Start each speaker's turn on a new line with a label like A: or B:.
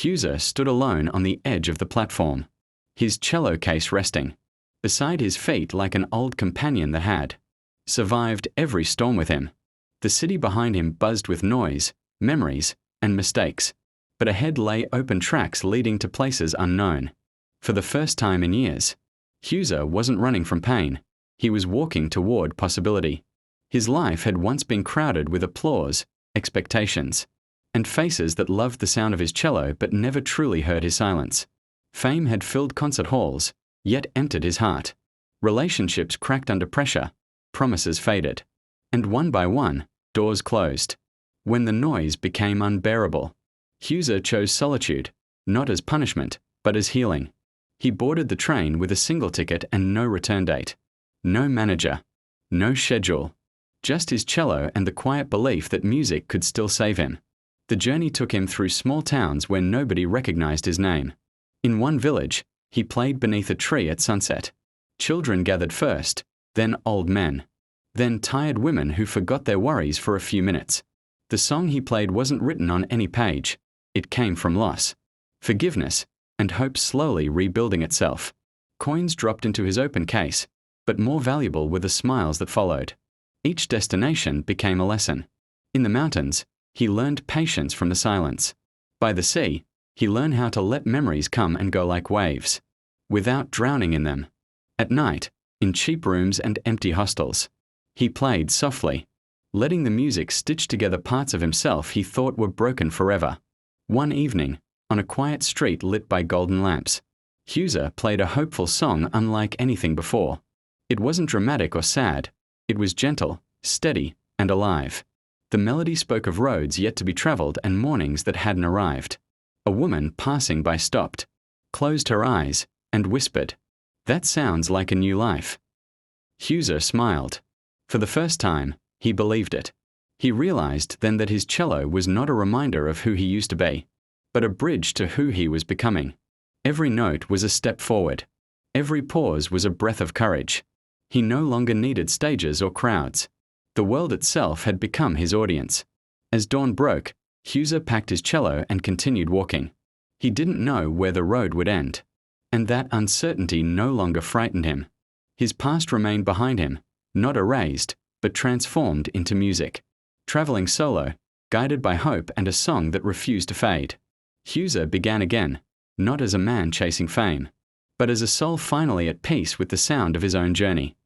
A: Hauser stood alone on the edge of the platform, his cello case resting beside his feet like an old companion that had survived every storm with him. The city behind him buzzed with noise, memories, and mistakes, but ahead lay open tracks leading to places unknown. For the first time in years, Hauser wasn't running from pain. He was walking toward possibility. His life had once been crowded with applause, expectations, and faces that loved the sound of his cello but never truly heard his silence. Fame had filled concert halls, yet emptied his heart. Relationships cracked under pressure, promises faded, and one by one, doors closed. When the noise became unbearable, Hauser chose solitude, not as punishment, but as healing. He boarded the train with a single ticket and no return date. No manager, no schedule, just his cello and the quiet belief that music could still save him. The journey took him through small towns where nobody recognized his name. In one village, he played beneath a tree at sunset. Children gathered first, then old men, then tired women who forgot their worries for a few minutes. The song he played wasn't written on any page. It came from loss, forgiveness, and hope slowly rebuilding itself. Coins dropped into his open case, but more valuable were the smiles that followed. Each destination became a lesson. In the mountains, he learned patience from the silence. By the sea, he learned how to let memories come and go like waves, without drowning in them. At night, in cheap rooms and empty hostels, he played softly, letting the music stitch together parts of himself he thought were broken forever. One evening, on a quiet street lit by golden lamps, Hauser played a hopeful song unlike anything before. It wasn't dramatic or sad. It was gentle, steady, and alive. The melody spoke of roads yet to be traveled and mornings that hadn't arrived. A woman passing by stopped, closed her eyes, and whispered, "That sounds like a new life." Hauser smiled. For the first time, he believed it. He realized then that his cello was not a reminder of who he used to be, but a bridge to who he was becoming. Every note was a step forward. Every pause was a breath of courage. He no longer needed stages or crowds. The world itself had become his audience. As dawn broke, Hauser packed his cello and continued walking. He didn't know where the road would end, and that uncertainty no longer frightened him. His past remained behind him, not erased, but transformed into music. Traveling solo, guided by hope and a song that refused to fade. Hauser began again, not as a man chasing fame, but as a soul finally at peace with the sound of his own journey.